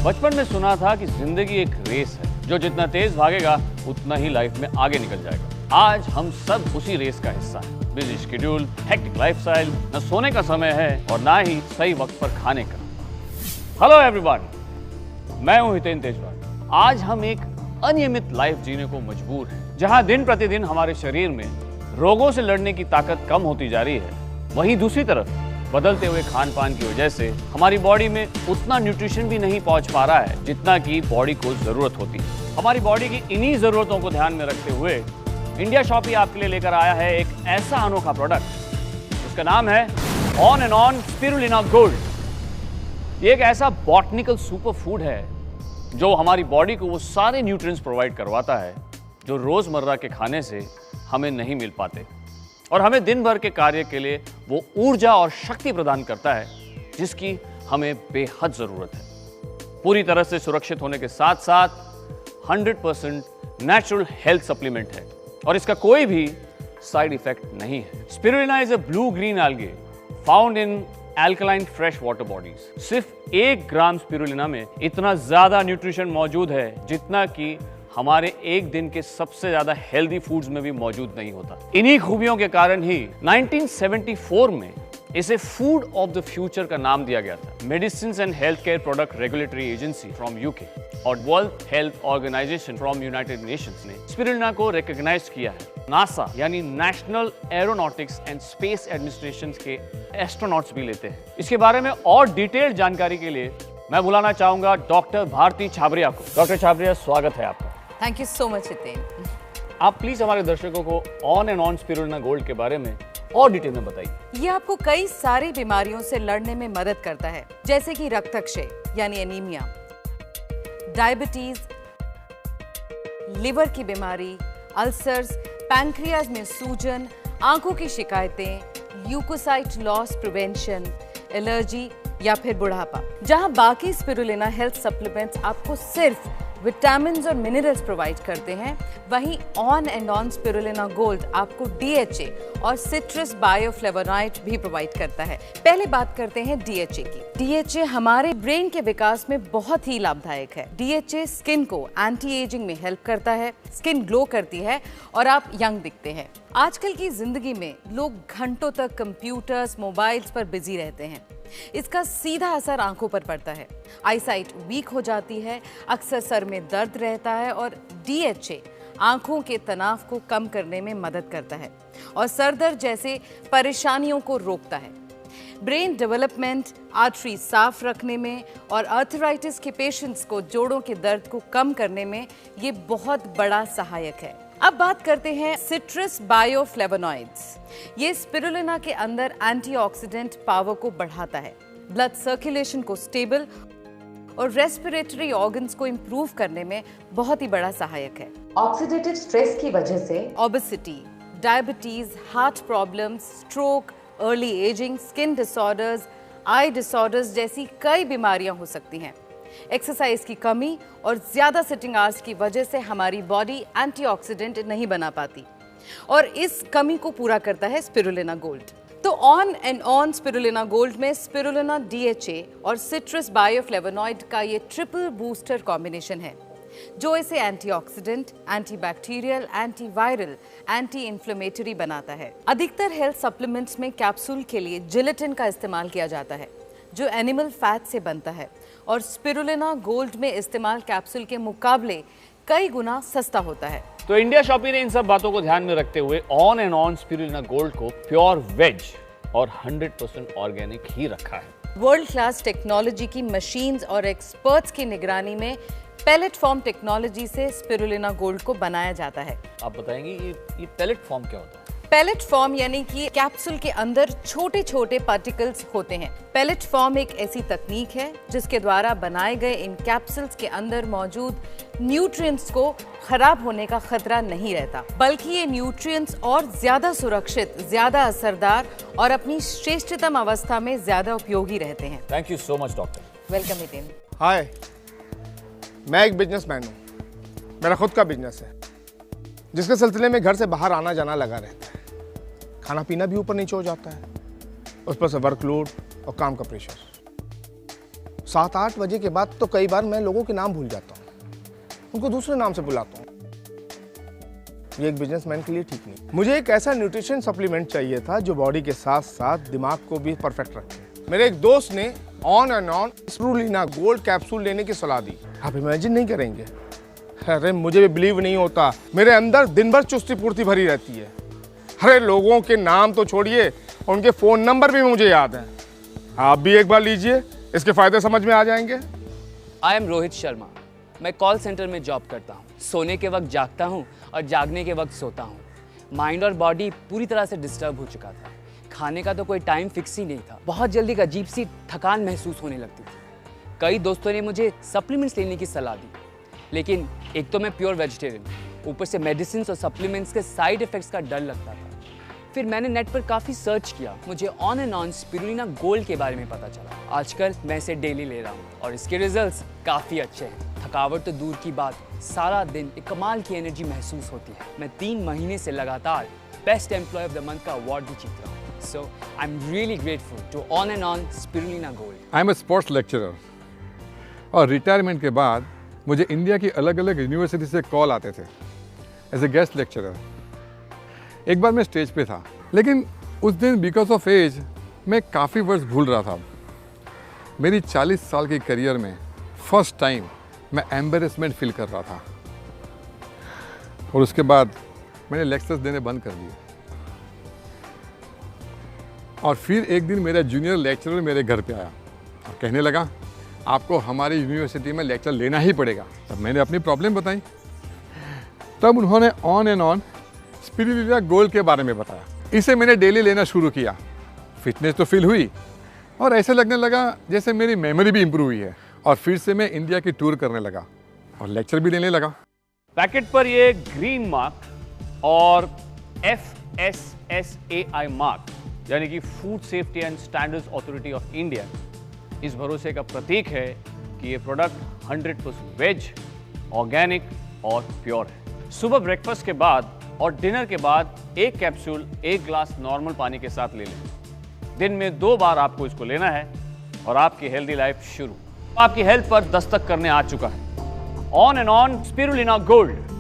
बचपन में सुना था कि जिंदगी एक रेस है, जो जितना तेज भागेगा उतना ही लाइफ में आगे निकल जाएगा। आज हम सब उसी रेस का हिस्सा हैं। बिजी शेड्यूल, हेक्टिक लाइफस्टाइल, न सोने का समय है और ना ही सही वक्त पर खाने का। हेलो एवरीवन, मैं हूं हितेन तेजवाल। आज हम एक अनियमित लाइफ जीने को मजबूर हैं, जहां दिन प्रतिदिन हमारे शरीर में रोगों से लड़ने की ताकत कम होती जा रही है। वहीं दूसरी तरफ बदलते हुए खान पान की वजह से हमारी बॉडी में उतना न्यूट्रिशन भी नहीं पहुंच पा रहा है जितना कि बॉडी को जरूरत होती है। हमारी बॉडी की इन्हीं जरूरतों को ध्यान में रखते हुए इंडिया शॉपी आपके लिए लेकर आया है एक ऐसा अनोखा प्रोडक्ट, उसका नाम है on and on spirulina gold. ये एक ऐसा बॉटनिकल सुपर फूड है जो हमारी बॉडी को वो सारे न्यूट्रिएंट्स प्रोवाइड करवाता है जो रोजमर्रा के खाने से हमें नहीं मिल पाते, और हमें दिन भर के कार्य के लिए वो ऊर्जा और शक्ति प्रदान करता है जिसकी हमें बेहद जरूरत है। पूरी तरह से सुरक्षित होने के साथ साथ 100% नेचुरल हेल्थ सप्लीमेंट है और इसका कोई भी साइड इफेक्ट नहीं है। Spirulina is a blue green algae found in alkaline fresh water bodies. सिर्फ 1 ग्राम स्पिरुलिना में इतना ज्यादा न्यूट्रिशन मौजूद है जितना कि हमारे एक दिन के सबसे ज्यादा हेल्दी फूड्स में भी मौजूद नहीं होता। इन्हीं खूबियों के कारण ही 1974 में इसे फूड ऑफ द फ्यूचर का नाम दिया गया था। Medicine and Health Care Product Regulatory Agency from UK और World Health Organization from United Nations ने स्पिरुलिना को रिकॉग्नाइज किया है। नासा यानी National Aeronautics and Space Administration के एस्ट्रोनॉट्स भी लेते हैं। इसके बारे में और डिटेल्ड जानकारी के लिए मैं बुलाना चाहूंगा डॉक्टर भारती छाबरिया को। डॉक्टर छाबरिया, स्वागत है आपका। Thank you so much Hiten. आप प्लीज हमारे दर्शकों को on and on spirulina gold के बारे में और डिटेल में बताइए। ये आपको कई सारी बीमारियों से लड़ने में मदद करता है, जैसे कि रक्तक्षय यानी एनीमिया, डायबिटीज, लिवर की बीमारी, अल्सर्स, पैंक्रियाज में सूजन, आंखों की शिकायतें, ल्यूकोसाइट लॉस प्रिवेंशन, एलर्जी या फिर बुढ़ापा। जहां बाकी स्पिरुलिना हेल्थ सप्लीमेंट्स आपको सिर्फ विटामिन्स और मिनरल्स प्रोवाइड करते हैं, वहीं on and on spirulina gold आपको DHA और सिट्रस बायोफ्लेवोनॉइड भी प्रोवाइड करता है। पहले बात करते हैं DHA की। DHA हमारे ब्रेन के विकास में बहुत ही लाभदायक है। DHA स्किन को एंटी एजिंग में हेल्प करता है, स्किन ग्लो करती है और आप यंग दिखते हैं। आजकल की जिंदगी में लोग घंटों तक कंप्यूटर्स, मोबाइल्स पर बिजी रहते हैं। इसका सीधा असर आंखों पर पड़ता है, आईसाइट वीक हो जाती है, अक्सर सर में दर्द रहता है और DHA आंखों के तनाव को कम करने में मदद करता है और सर दर्द जैसे परेशानियों को रोकता है। ब्रेन डेवलपमेंट, आर्टरी साफ रखने में और आर्थराइटिस के पेशेंट्स को जोड़ों के दर्द को कम करने में ये बहुत बड़ा सहायक है। अब बात करते हैं सिट्रस बायोफ्लेवोनॉइड्स। ये स्पिरुलिना के अंदर एंटीऑक्सीडेंट पावर को बढ़ाता है, ब्लड सर्कुलेशन को स्टेबल और रेस्पिरेटरी ऑर्गन्स को इंप्रूव करने में बहुत ही बड़ा सहायक है। ऑक्सीडेटिव स्ट्रेस की वजह से obesity, diabetes, heart problems, stroke, early ageing, skin disorders, eye disorders जैसी कई बीमारियां हो सकती हैं। एक्सरसाइज की कमी और ज्यादा सिटिंग आवर्स की वजह से हमारी बॉडी एंटीऑक्सीडेंट नहीं बना पाती और इस कमी को पूरा करता है स्पिरुलिना गोल्ड। तो on and on spirulina gold में स्पिरुलिना, DHA और सिट्रस बायोफ्लेवोनॉइड का ये ट्रिपल बूस्टर कॉम्बिनेशन है जो इसे antioxidant, antibacterial, antiviral, anti inflammatory बनाता है। अधिकतर हेल्थ सप्लीमेंट्स में कैप्सूल के लिए जिलेटिन का इस्तेमाल किया जाता है जो एनिमल फैट से बनता है और स्पिरुलिना गोल्ड में इस्तेमाल कैप्सूल के मुकाबले कई गुना सस्ता होता है। तो इंडिया शॉपी ने इन सब बातों को ध्यान में रखते हुए on and on spirulina gold को प्योर वेज और 100% ऑर्गेनिक ही रखा है। वर्ल्ड क्लास टेक्नोलॉजी की मशीन्स और एक्सपर्ट्स की निगरानी में पैलेट फॉर्म टेक्नोलॉजी से स्पिरुलिना गोल्ड को बनाया जाता है। आप बताएंगे ये पैलेट फॉर्म क्या होता है? पैलेट फॉर्म यानी कि कैप्सूल के अंदर छोटे छोटे पार्टिकल्स होते हैं। पैलेट फॉर्म एक ऐसी तकनीक है जिसके द्वारा बनाए गए इन कैप्सूल्स के अंदर मौजूद न्यूट्रिएंट्स को खराब होने का खतरा नहीं रहता, बल्कि ये न्यूट्रिएंट्स और ज्यादा सुरक्षित, ज्यादा असरदार और अपनी श्रेष्ठतम अवस्था में ज्यादा उपयोगी रहते हैं। Thank you so much doctor. Welcome Hiten. Hi, मैं एक बिजनेसमैन हूँ। मेरा खुद का बिजनेस है जिसके सिलसिले में घर से बाहर आना जाना लगा रहता है। खाना पीना भी ऊपर नीचे हो जाता है, उस पर से वर्कलोड और काम का प्रेशर। 7-8 बजे के बाद तो कई बार मैं लोगों के नाम भूल जाता हूँ, उनको दूसरे नाम से बुलाता हूँ। ये एक बिजनेसमैन के लिए ठीक नहीं। मुझे एक ऐसा न्यूट्रिशन सप्लीमेंट चाहिए था जो बॉडी के साथ साथ दिमाग को भी परफेक्ट रखे। मेरे एक दोस्त ने on and on spirulina gold capsule लेने की सलाह दी। आप इमेजिन नहीं करेंगे, अरे मुझे भी बिलीव नहीं होता, मेरे अंदर दिन भर चुस्ती पूर्ति भरी रहती है। अरे लोगों के नाम तो छोड़िए, उनके फ़ोन नंबर भी मुझे याद हैं। आप भी एक बार लीजिए, इसके फ़ायदे समझ में आ जाएंगे। I am Rohit Sharma. मैं कॉल सेंटर में जॉब करता हूँ। सोने के वक्त जागता हूँ और जागने के वक्त सोता हूँ। माइंड और बॉडी पूरी तरह से डिस्टर्ब हो चुका था। खाने का तो कोई टाइम फिक्स ही नहीं था। बहुत जल्दी एक अजीब सी थकान महसूस होने लगती थी। कई दोस्तों ने मुझे सप्लीमेंट्स लेने की सलाह दी, लेकिन एक तो मैं प्योर वेजिटेरियन, ऊपर से मेडिसिन और सप्लीमेंट्स के साइड इफ़ेक्ट्स का डर लगता था। फिर मैंने नेट पर काफ़ी सर्च किया, मुझे on and on spirulina gold के बारे में पता चला। आजकल मैं इसे डेली ले रहा हूँ और इसके रिजल्ट्स काफ़ी अच्छे हैं। थकावट तो दूर की बात, सारा दिन एक कमाल की एनर्जी महसूस होती है। मैं 3 महीने से लगातार best employ of the month का अवार्ड भी जीत रहा हूँ। So I am really grateful to on and on spirulina gold. I am a sports lecturer और रिटायरमेंट के बाद मुझे इंडिया की अलग अलग यूनिवर्सिटी से कॉल आते थे एज ए गेस्ट लेक्चरर। एक बार मैं स्टेज पे था, लेकिन उस दिन बिकॉज ऑफ एज मैं काफ़ी वर्ड्स भूल रहा था। मेरी 40 साल की करियर में फर्स्ट टाइम मैं एम्बेरसमेंट फील कर रहा था और उसके बाद मैंने लेक्चर्स देने बंद कर दिए। और फिर एक दिन मेरा जूनियर लेक्चरर मेरे घर पे आया और कहने लगा, आपको हमारी यूनिवर्सिटी में लेक्चर लेना ही पड़ेगा। तब मैंने अपनी प्रॉब्लम बताई। तब उन्होंने on and on spirulina gold के बारे में बताया। इसे मैंने डेली लेना शुरू किया। फिटनेस तो फील हुई और ऐसे लगने लगा जैसे मेरी मेमोरी भी इम्प्रूव हुई है। और फिर से मैं इंडिया की टूर करने लगा और लेक्चर भी देने लगा। पैकेट पर ये ग्रीन मार्क और FSSAI मार्क यानी कि food safety and standards authority of India इस भरोसे का प्रतीक है कि ये प्रोडक्ट 100% वेज, ऑर्गेनिक और प्योर है। सुबह ब्रेकफास्ट के बाद और डिनर के बाद एक कैप्सूल 1 ग्लास नॉर्मल पानी के साथ ले लें। दिन में 2 बार आपको इसको लेना है और आपकी हेल्दी लाइफ शुरू। आपकी हेल्थ पर दस्तक करने आ चुका है on and on spirulina gold.